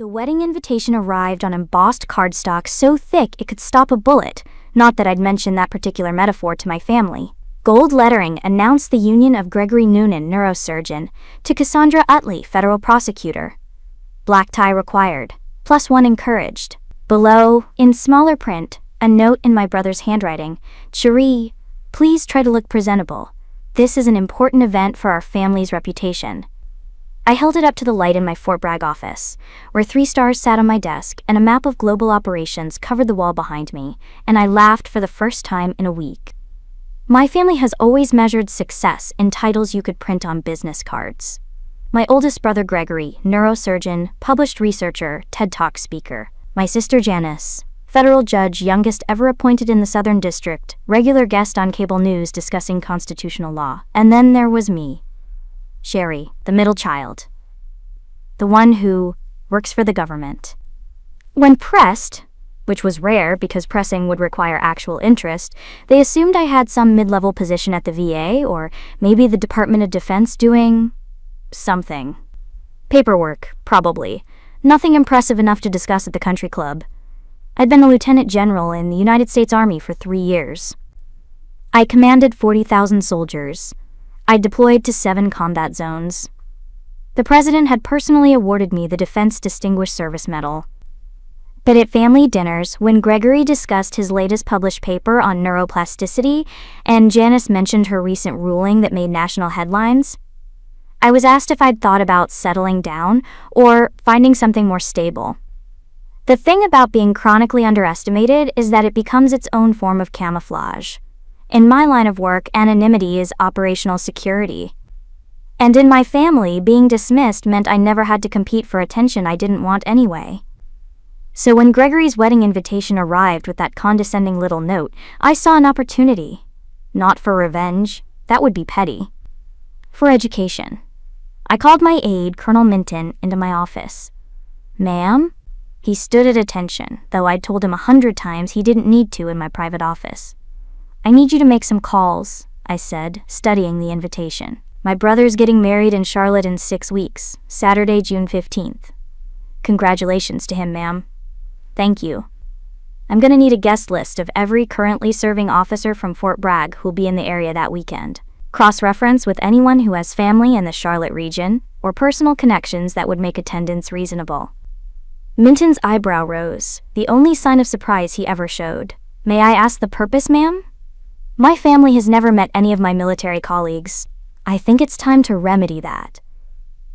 The wedding invitation arrived on embossed cardstock so thick it could stop a bullet, not that I'd mentioned that particular metaphor to my family. Gold lettering announced the union of Gregory Noonan, neurosurgeon, to Cassandra Utley, federal prosecutor. Black tie required, +1 encouraged. Below, in smaller print, a note in my brother's handwriting: "Cherie, please try to look presentable. This is an important event for our family's reputation." I held it up to the light in my Fort Bragg office, where 3 stars sat on my desk and a map of global operations covered the wall behind me, and I laughed for the first time in a week. My family has always measured success in titles you could print on business cards. My oldest brother Gregory, neurosurgeon, published researcher, TED Talk speaker. My sister Janice, federal judge, youngest ever appointed in the Southern District, regular guest on cable news discussing constitutional law. And then there was me, Sherry, the middle child. The one who works for the government. When pressed, which was rare because pressing would require actual interest, they assumed I had some mid-level position at the VA or maybe the Department of Defense doing something. Paperwork, probably. Nothing impressive enough to discuss at the country club. I'd been a lieutenant general in the United States Army for 3 years. I commanded 40,000 soldiers. I deployed to 7 combat zones. The president had personally awarded me the Defense Distinguished Service Medal. But at family dinners, when Gregory discussed his latest published paper on neuroplasticity and Janice mentioned her recent ruling that made national headlines, I was asked if I'd thought about settling down or finding something more stable. The thing about being chronically underestimated is that it becomes its own form of camouflage. In my line of work, anonymity is operational security. And in my family, being dismissed meant I never had to compete for attention I didn't want anyway. So when Gregory's wedding invitation arrived with that condescending little note, I saw an opportunity. Not for revenge, that would be petty. For education. I called my aide, Colonel Minton, into my office. "Ma'am?" He stood at attention, though I'd told him 100 times he didn't need to in my private office. "I need you to make some calls," I said, studying the invitation. "My brother's getting married in Charlotte in 6 weeks, Saturday, June 15th. Congratulations to him, ma'am." "Thank you. I'm gonna need a guest list of every currently serving officer from Fort Bragg who'll be in the area that weekend. Cross-reference with anyone who has family in the Charlotte region or personal connections that would make attendance reasonable." Minton's eyebrow rose, the only sign of surprise he ever showed. "May I ask the purpose, ma'am?" "My family has never met any of my military colleagues. I think it's time to remedy that."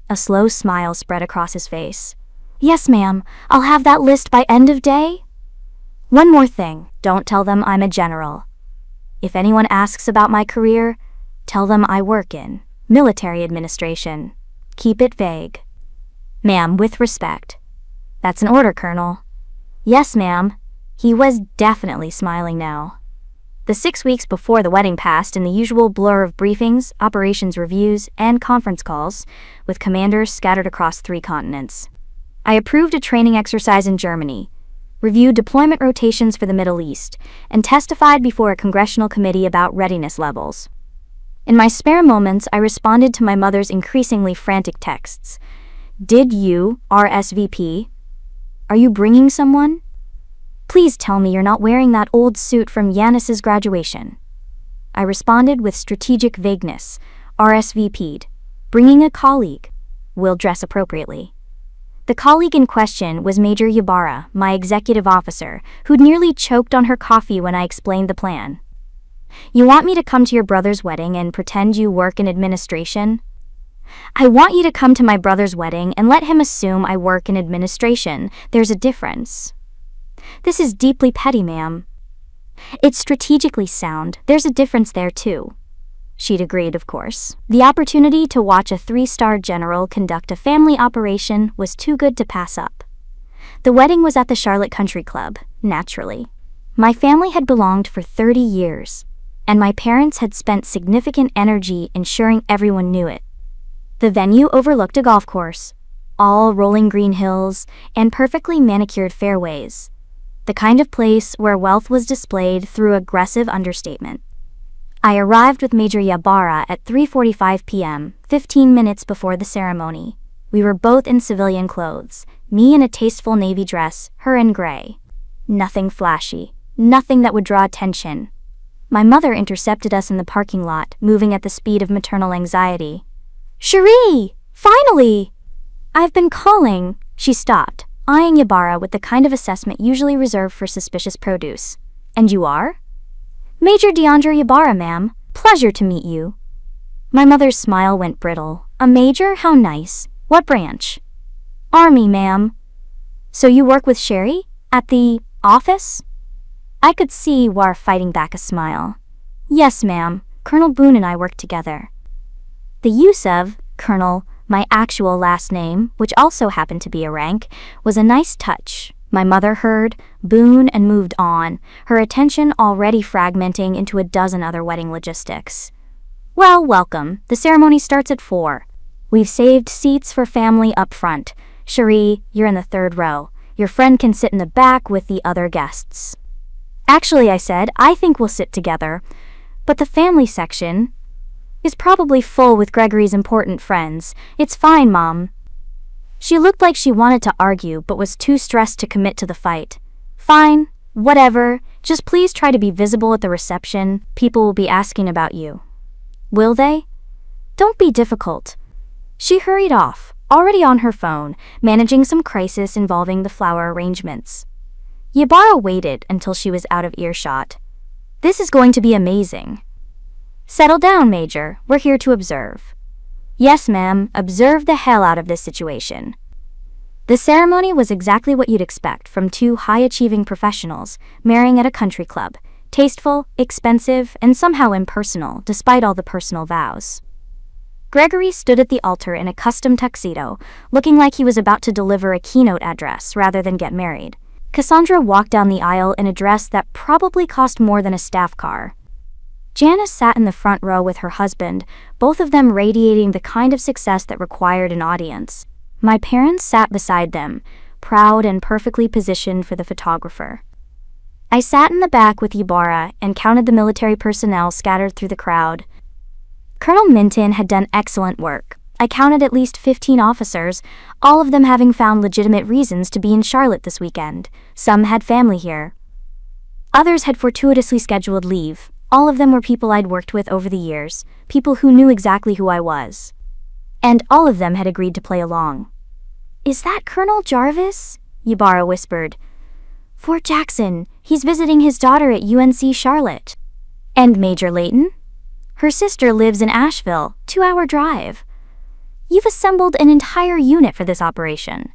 A slow smile spread across his face. "Yes, ma'am. I'll have that list by end of day." "One more thing. Don't tell them I'm a general. If anyone asks about my career, tell them I work in military administration. Keep it vague." "Ma'am, with respect." "That's an order, Colonel." "Yes, ma'am." He was definitely smiling now. The 6 weeks before the wedding passed in the usual blur of briefings, operations reviews, and conference calls, with commanders scattered across 3 continents. I approved a training exercise in Germany, reviewed deployment rotations for the Middle East, and testified before a congressional committee about readiness levels. In my spare moments, I responded to my mother's increasingly frantic texts. "Did you RSVP? Are you bringing someone? Please tell me you're not wearing that old suit from Yanis's graduation." I responded with strategic vagueness. RSVP'd. "Bringing a colleague. Will dress appropriately." The colleague in question was Major Ybarra, my executive officer, who'd nearly choked on her coffee when I explained the plan. "You want me to come to your brother's wedding and pretend you work in administration?" "I want you to come to my brother's wedding and let him assume I work in administration. There's a difference." "This is deeply petty, ma'am." "It's strategically sound. There's a difference there, too." She'd agreed, of course. The opportunity to watch a 3-star general conduct a family operation was too good to pass up. The wedding was at the Charlotte Country Club, naturally. My family had belonged for 30 years, and my parents had spent significant energy ensuring everyone knew it. The venue overlooked a golf course, all rolling green hills and perfectly manicured fairways, the kind of place where wealth was displayed through aggressive understatement. I arrived with Major Ybarra at 3:45 p.m., 15 minutes before the ceremony. We were both in civilian clothes, me in a tasteful navy dress, her in gray. Nothing flashy, nothing that would draw attention. My mother intercepted us in the parking lot, moving at the speed of maternal anxiety. "Cherie! Finally!" "I've been calling." She stopped, eyeing Ybarra with the kind of assessment usually reserved for suspicious produce. "And you are?" "Major Deandra Ybarra, ma'am. Pleasure to meet you." My mother's smile went brittle. "A major? How nice. What branch?" "Army, ma'am." "So you work with Sherry? At the office?" I could see War fighting back a smile. "Yes, ma'am. Colonel Boone and I work together." The use of Colonel, my actual last name, which also happened to be a rank, was a nice touch. My mother heard Boone and moved on, her attention already fragmenting into a dozen other wedding logistics. "Well, welcome. The ceremony starts at 4. We've saved seats for family up front. Cherie, you're in the 3rd row. Your friend can sit in the back with the other guests." "Actually," I said, "I think we'll sit together. But the family section is probably full with Gregory's important friends. It's fine, Mom." She looked like she wanted to argue but was too stressed to commit to the fight. "Fine, whatever. Just please try to be visible at the reception. People will be asking about you." "Will they?" "Don't be difficult." She hurried off, already on her phone, managing some crisis involving the flower arrangements. Ybarra waited until she was out of earshot. "This is going to be amazing." "Settle down, Major. We're here to observe." "Yes, ma'am. Observe the hell out of this situation." The ceremony was exactly what you'd expect from two high-achieving professionals marrying at a country club. Tasteful, expensive, and somehow impersonal, despite all the personal vows. Gregory stood at the altar in a custom tuxedo, looking like he was about to deliver a keynote address rather than get married. Cassandra walked down the aisle in a dress that probably cost more than a staff car. Janice sat in the front row with her husband, both of them radiating the kind of success that required an audience. My parents sat beside them, proud and perfectly positioned for the photographer. I sat in the back with Ybarra and counted the military personnel scattered through the crowd. Colonel Minton had done excellent work. I counted at least 15 officers, all of them having found legitimate reasons to be in Charlotte this weekend. Some had family here. Others had fortuitously scheduled leave. All of them were people I'd worked with over the years, people who knew exactly who I was. And all of them had agreed to play along. "Is that Colonel Jarvis?" Ybarra whispered. "Fort Jackson. He's visiting his daughter at UNC Charlotte." "And Major Layton?" "Her sister lives in Asheville, 2-hour drive." "You've assembled an entire unit for this operation."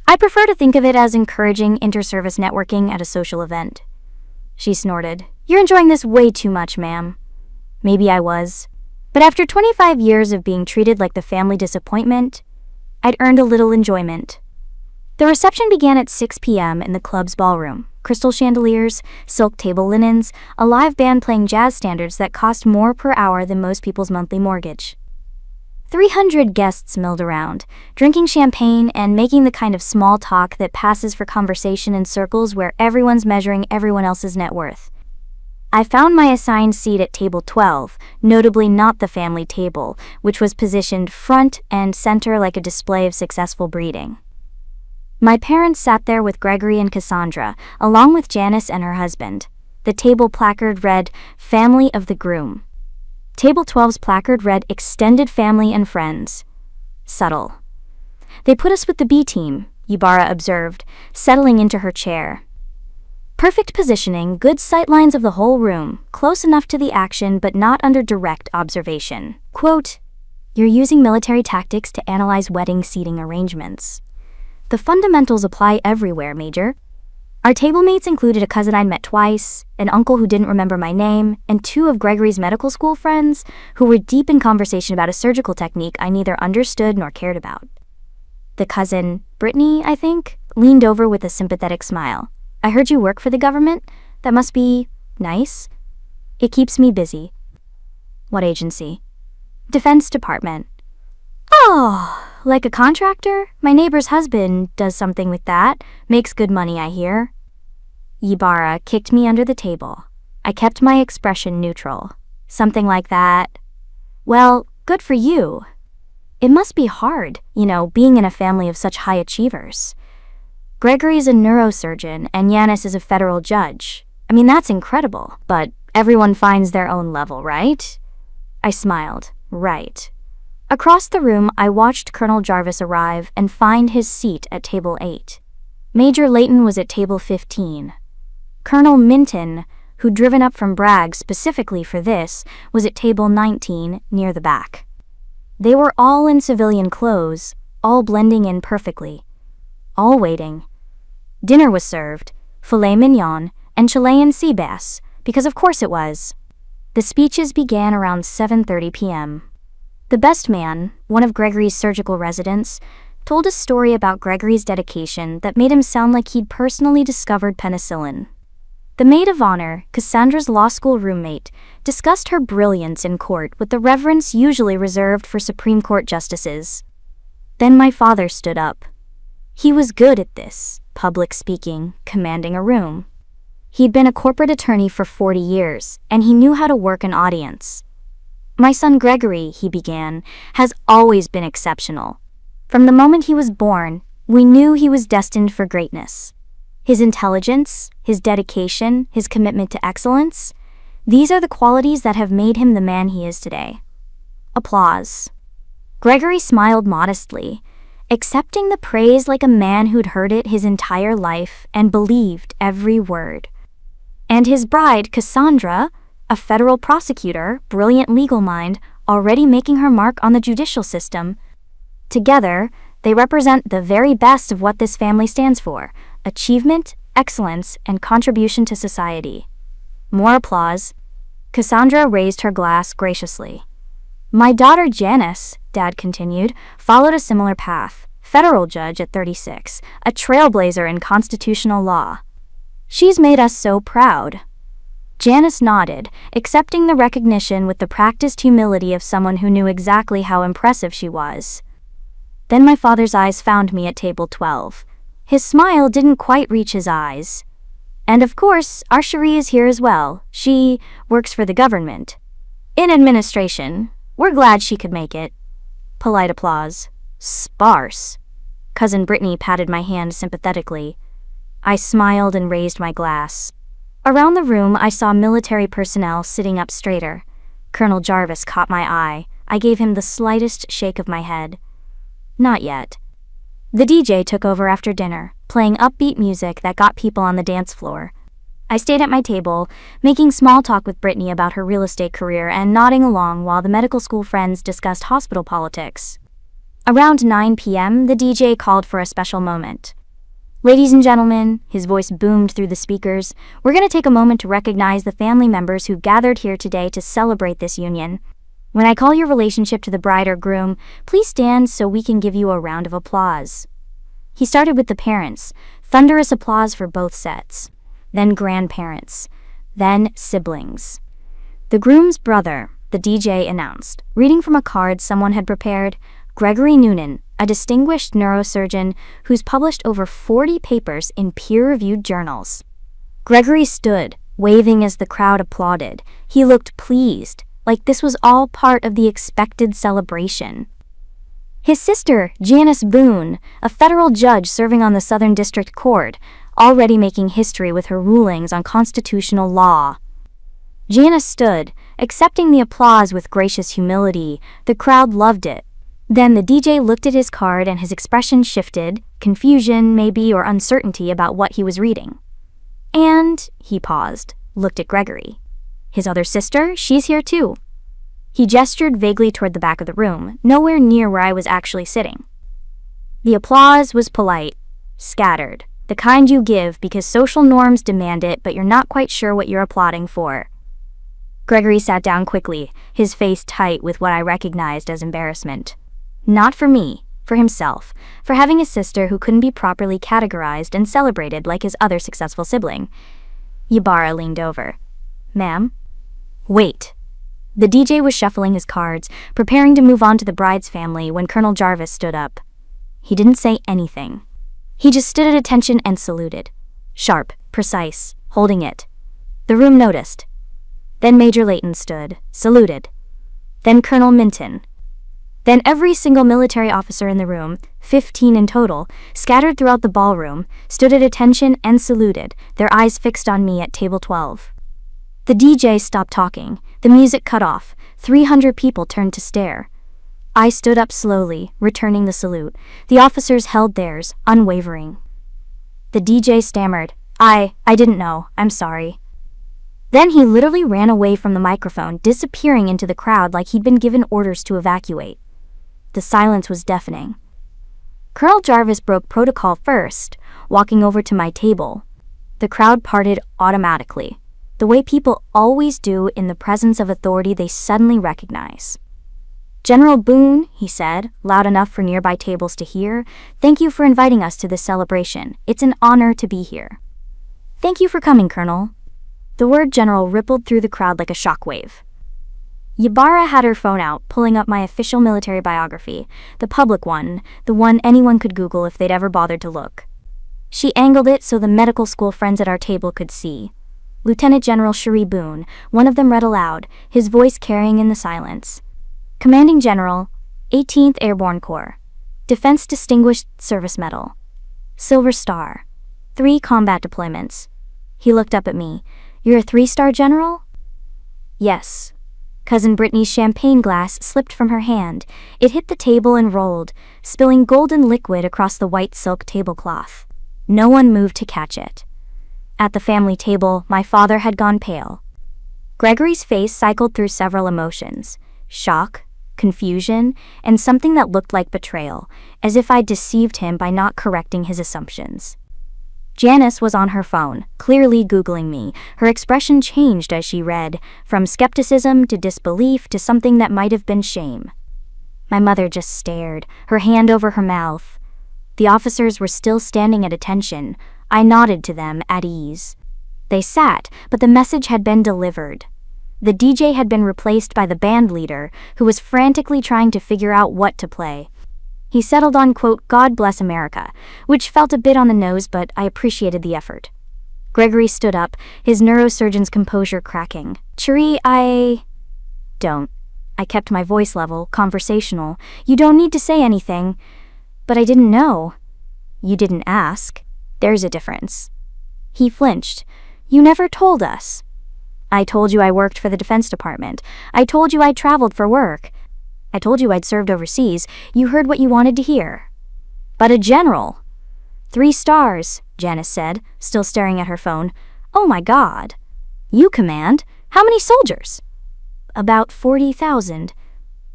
"I prefer to think of it as encouraging inter-service networking at a social event." She snorted. "You're enjoying this way too much, ma'am." Maybe I was. But after 25 years of being treated like the family disappointment, I'd earned a little enjoyment. The reception began at 6 p.m. in the club's ballroom. Crystal chandeliers, silk table linens, a live band playing jazz standards that cost more per hour than most people's monthly mortgage. 300 guests milled around, drinking champagne and making the kind of small talk that passes for conversation in circles where everyone's measuring everyone else's net worth. I found my assigned seat at table 12, notably not the family table, which was positioned front and center like a display of successful breeding. My parents sat there with Gregory and Cassandra, along with Janice and her husband. The table placard read, "Family of the Groom." Table 12's placard read, "Extended Family and Friends." Subtle. "They put us with the B team," Ybarra observed, settling into her chair. Perfect positioning, good sightlines of the whole room, close enough to the action but not under direct observation. Quote, "You're using military tactics to analyze wedding seating arrangements. The fundamentals apply everywhere, Major. Our table mates included a cousin I'd met twice, an uncle who didn't remember my name, and 2 of Gregory's medical school friends who were deep in conversation about a surgical technique I neither understood nor cared about. The cousin, Brittany, I think, leaned over with a sympathetic smile. "I heard you work for the government? That must be nice." "It keeps me busy." "What agency?" "Defense Department." "Oh, like a contractor? My neighbor's husband does something with that. Makes good money, I hear." Ybarra kicked me under the table. I kept my expression neutral. "Something like that. Well, good for you." It must be hard, being in a family of such high achievers. Gregory's a neurosurgeon and Yanis is a federal judge. I mean, that's incredible, but everyone finds their own level, right? I smiled. Right. Across the room, I watched Colonel Jarvis arrive and find his seat at table 8. Major Layton was at table 15. Colonel Minton, who'd driven up from Bragg specifically for this, was at table 19, near the back. They were all in civilian clothes, all blending in perfectly. All waiting. Dinner was served, filet mignon, and Chilean sea bass, because of course it was. The speeches began around 7:30 p.m. The best man, one of Gregory's surgical residents, told a story about Gregory's dedication that made him sound like he'd personally discovered penicillin. The maid of honor, Cassandra's law school roommate, discussed her brilliance in court with the reverence usually reserved for Supreme Court justices. Then my father stood up. He was good at this, public speaking, commanding a room. He'd been a corporate attorney for 40 years, and he knew how to work an audience. My son Gregory, he began, has always been exceptional. From the moment he was born, we knew he was destined for greatness. His intelligence, his dedication, his commitment to excellence, these are the qualities that have made him the man he is today. Applause. Gregory smiled modestly, accepting the praise like a man who'd heard it his entire life and believed every word. And his bride, Cassandra, a federal prosecutor, brilliant legal mind, already making her mark on the judicial system. Together, they represent the very best of what this family stands for: achievement, excellence, and contribution to society. More applause. Cassandra raised her glass graciously. My daughter Janice, Dad continued, followed a similar path. Federal judge at 36, a trailblazer in constitutional law. She's made us so proud. Janice nodded, accepting the recognition with the practiced humility of someone who knew exactly how impressive she was. Then my father's eyes found me at table 12. His smile didn't quite reach his eyes. And of course, our Cherie is here as well. She works for the government. In administration. We're glad she could make it. Polite applause. Sparse. Cousin Brittany patted my hand sympathetically. I smiled and raised my glass. Around the room, I saw military personnel sitting up straighter. Colonel Jarvis caught my eye. I gave him the slightest shake of my head. Not yet. The DJ took over after dinner, playing upbeat music that got people on the dance floor. I stayed at my table, making small talk with Brittany about her real estate career and nodding along while the medical school friends discussed hospital politics. Around 9 p.m., the DJ called for a special moment. Ladies and gentlemen, his voice boomed through the speakers, we're going to take a moment to recognize the family members who gathered here today to celebrate this union. When I call your relationship to the bride or groom, please stand so we can give you a round of applause. He started with the parents, thunderous applause for both sets. Then grandparents, then siblings. The groom's brother, the DJ announced, reading from a card someone had prepared, Gregory Noonan, a distinguished neurosurgeon who's published over 40 papers in peer-reviewed journals. Gregory stood, waving as the crowd applauded. He looked pleased, like this was all part of the expected celebration. His sister, Janice Boone, a federal judge serving on the Southern District Court, already making history with her rulings on constitutional law. Janice stood, accepting the applause with gracious humility. The crowd loved it. Then the DJ looked at his card and his expression shifted, confusion, maybe, or uncertainty about what he was reading. And, he paused, looked at Gregory. His other sister, she's here too. He gestured vaguely toward the back of the room, nowhere near where I was actually sitting. The applause was polite, scattered, the kind you give because social norms demand it, but you're not quite sure what you're applauding for. Gregory sat down quickly, his face tight with what I recognized as embarrassment. Not for me, for himself, for having a sister who couldn't be properly categorized and celebrated like his other successful sibling. Ybarra leaned over. Ma'am? Wait. The DJ was shuffling his cards, preparing to move on to the bride's family when Colonel Jarvis stood up. He didn't say anything. He just stood at attention and saluted. Sharp, precise, holding it. The room noticed. Then Major Layton stood, saluted. Then Colonel Minton. Then every single military officer in the room, 15 in total, scattered throughout the ballroom, stood at attention and saluted, their eyes fixed on me at table 12. The DJ stopped talking, the music cut off, 300 people turned to stare. I stood up slowly, returning the salute. The officers held theirs, unwavering. The DJ stammered, I didn't know, I'm sorry. Then he literally ran away from the microphone, disappearing into the crowd like he'd been given orders to evacuate. The silence was deafening. Colonel Jarvis broke protocol first, walking over to my table. The crowd parted automatically, the way people always do in the presence of authority they suddenly recognize. General Boone, he said, loud enough for nearby tables to hear, thank you for inviting us to this celebration. It's an honor to be here. Thank you for coming, Colonel. The word general rippled through the crowd like a shockwave. Ybarra had her phone out, pulling up my official military biography, the public one, the one anyone could Google if they'd ever bothered to look. She angled it so the medical school friends at our table could see. Lieutenant General Cherie Boone, one of them read aloud, his voice carrying in the silence. Commanding General, 18th Airborne Corps. Defense Distinguished Service Medal. Silver Star. 3 combat deployments. He looked up at me. You're a 3-star general? Yes. Cousin Brittany's champagne glass slipped from her hand. It hit the table and rolled, spilling golden liquid across the white silk tablecloth. No one moved to catch it. At the family table, my father had gone pale. Gregory's face cycled through several emotions. Shock, confusion, and something that looked like betrayal, as if I'd deceived him by not correcting his assumptions. Janice was on her phone, clearly Googling me. Her expression changed as she read, from skepticism to disbelief to something that might have been shame. My mother just stared, her hand over her mouth. The officers were still standing at attention. I nodded to them at ease. They sat, but the message had been delivered. The DJ had been replaced by the band leader, who was frantically trying to figure out what to play. He settled on, quote, God Bless America, which felt a bit on the nose, but I appreciated the effort. Gregory stood up, his neurosurgeon's composure cracking. Cherie, Don't. I kept my voice level, conversational. You don't need to say anything. But I didn't know. You didn't ask. There's a difference. He flinched. You never told us. I told you I worked for the Defense Department. I told you I'd traveled for work. I told you I'd served overseas. You heard what you wanted to hear. But a general. 3 stars, Janice said, still staring at her phone. Oh my God. You command? How many soldiers? About 40,000.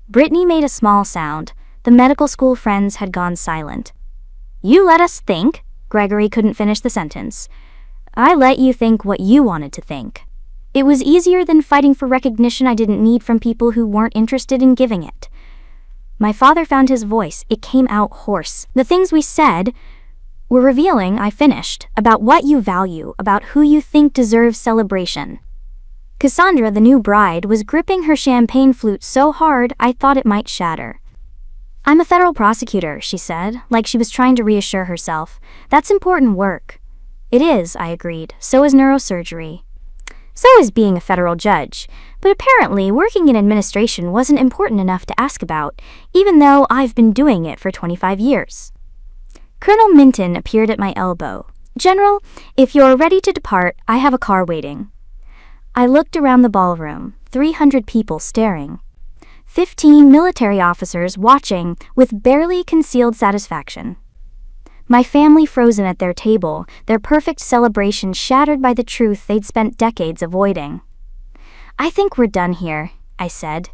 Brittany made a small sound. The medical school friends had gone silent. You let us think? Gregory couldn't finish the sentence. I let you think what you wanted to think. It was easier than fighting for recognition I didn't need from people who weren't interested in giving it. My father found his voice. It came out hoarse. The things we said were revealing, I finished, about what you value, about who you think deserves celebration. Cassandra, the new bride, was gripping her champagne flute so hard I thought it might shatter. I'm a federal prosecutor, she said, like she was trying to reassure herself. That's important work. It is, I agreed. So is neurosurgery. So is being a federal judge, but apparently working in administration wasn't important enough to ask about, even though I've been doing it for 25 years. Colonel Minton appeared at my elbow. General, if you're ready to depart, I have a car waiting. I looked around the ballroom, 300 people staring. 15 military officers watching with barely concealed satisfaction. My family frozen at their table, their perfect celebration shattered by the truth they'd spent decades avoiding. I think we're done here, I said.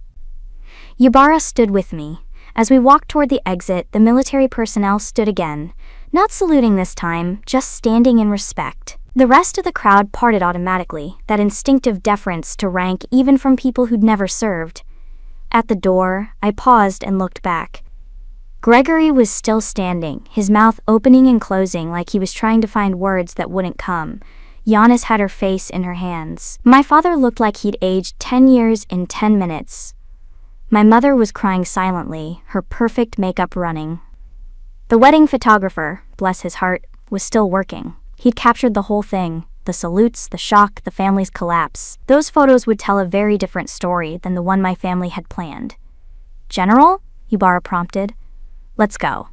Ybarra stood with me. As we walked toward the exit, the military personnel stood again, not saluting this time, just standing in respect. The rest of the crowd parted automatically, that instinctive deference to rank even from people who'd never served. At the door, I paused and looked back. Gregory was still standing, his mouth opening and closing like he was trying to find words that wouldn't come. Janice had her face in her hands. My father looked like he'd aged 10 years in 10 minutes. My mother was crying silently, her perfect makeup running. The wedding photographer, bless his heart, was still working. He'd captured the whole thing. The salutes, the shock, the family's collapse. Those photos would tell a very different story than the one my family had planned. General? Yubara prompted. Let's go.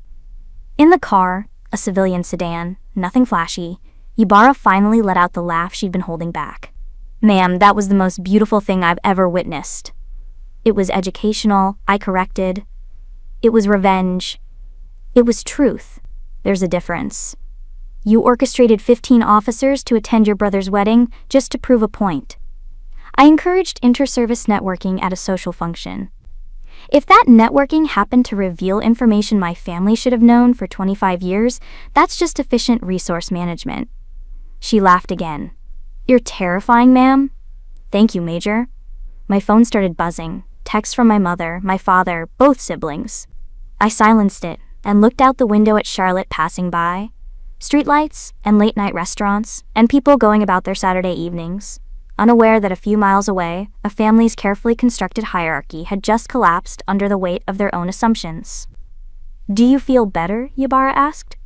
In the car, a civilian sedan, nothing flashy, Yubara finally let out the laugh she'd been holding back. Ma'am, that was the most beautiful thing I've ever witnessed. It was educational, I corrected. It was revenge. It was truth. There's a difference. You orchestrated 15 officers to attend your brother's wedding just to prove a point. I encouraged inter-service networking at a social function. If that networking happened to reveal information my family should have known for 25 years, that's just efficient resource management. She laughed again. You're terrifying, ma'am. Thank you, Major. My phone started buzzing. Texts from my mother, my father, both siblings. I silenced it and looked out the window at Charlotte passing by. Streetlights and late-night restaurants and people going about their Saturday evenings, unaware that a few miles away, a family's carefully constructed hierarchy had just collapsed under the weight of their own assumptions. Do you feel better? Yubara asked.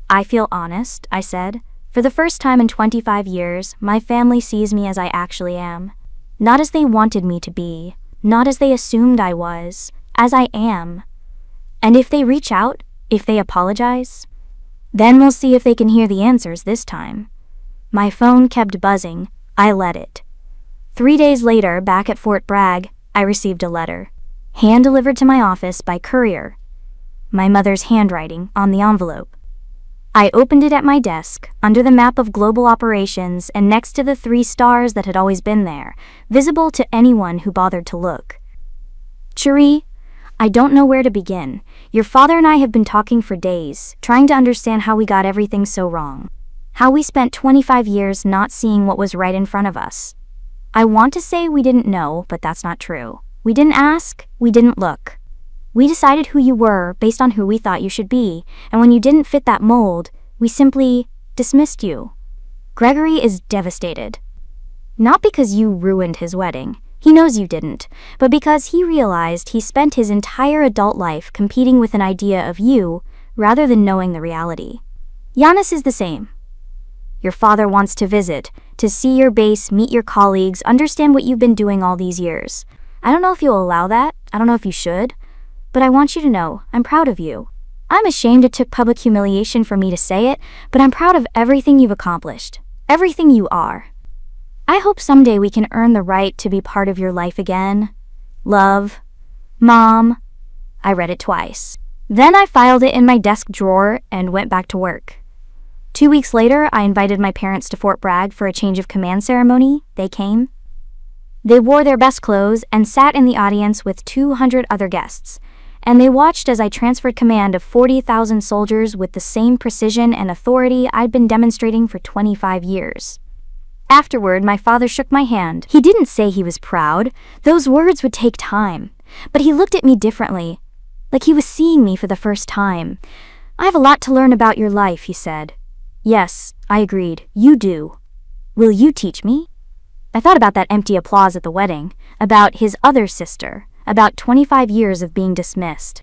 I feel honest, I said. For the first time in 25 years, my family sees me as I actually am. Not as they wanted me to be, not as they assumed I was, as I am. And if they reach out, if they apologize, then we'll see if they can hear the answers this time. My phone kept buzzing. I let it. 3 days later, back at Fort Bragg, I received a letter, hand-delivered to my office by courier. My mother's handwriting on the envelope. I opened it at my desk, under the map of global operations and next to the 3 stars that had always been there, visible to anyone who bothered to look. Cherie, I don't know where to begin. Your father and I have been talking for days, trying to understand how we got everything so wrong. How we spent 25 years not seeing what was right in front of us. I want to say we didn't know, but that's not true. We didn't ask, we didn't look. We decided who you were based on who we thought you should be, and when you didn't fit that mold, we simply dismissed you. Gregory is devastated. Not because you ruined his wedding. He knows you didn't, but because he realized he spent his entire adult life competing with an idea of you rather than knowing the reality. Giannis is the same. Your father wants to visit, to see your base, meet your colleagues, understand what you've been doing all these years. I don't know if you'll allow that, I don't know if you should, but I want you to know I'm proud of you. I'm ashamed it took public humiliation for me to say it, but I'm proud of everything you've accomplished, everything you are. I hope someday we can earn the right to be part of your life again. Love, Mom. I read it twice. Then I filed it in my desk drawer and went back to work. 2 weeks later, I invited my parents to Fort Bragg for a change of command ceremony. They came. They wore their best clothes and sat in the audience with 200 other guests, and they watched as I transferred command of 40,000 soldiers with the same precision and authority I'd been demonstrating for 25 years. Afterward, my father shook my hand. He didn't say he was proud. Those words would take time. But he looked at me differently, like he was seeing me for the first time. I have a lot to learn about your life, he said. Yes, I agreed. You do. Will you teach me? I thought about that empty applause at the wedding, about his other sister, about 25 years of being dismissed.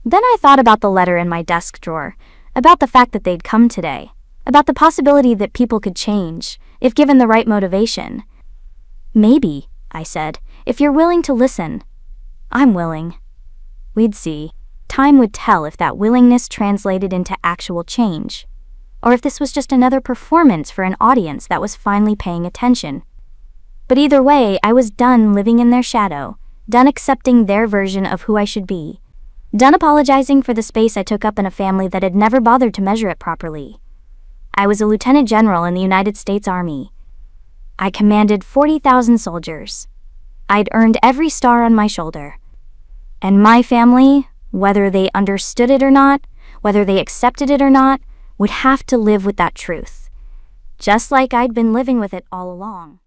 Then I thought about the letter in my desk drawer, about the fact that they'd come today, about the possibility that people could change, if given the right motivation. Maybe, I said, if you're willing to listen. I'm willing. We'd see. Time would tell if that willingness translated into actual change, or if this was just another performance for an audience that was finally paying attention. But either way, I was done living in their shadow, done accepting their version of who I should be, done apologizing for the space I took up in a family that had never bothered to measure it properly. I was a lieutenant general in the United States Army. I commanded 40,000 soldiers. I'd earned every star on my shoulder. And my family, whether they understood it or not, whether they accepted it or not, would have to live with that truth, just like I'd been living with it all along.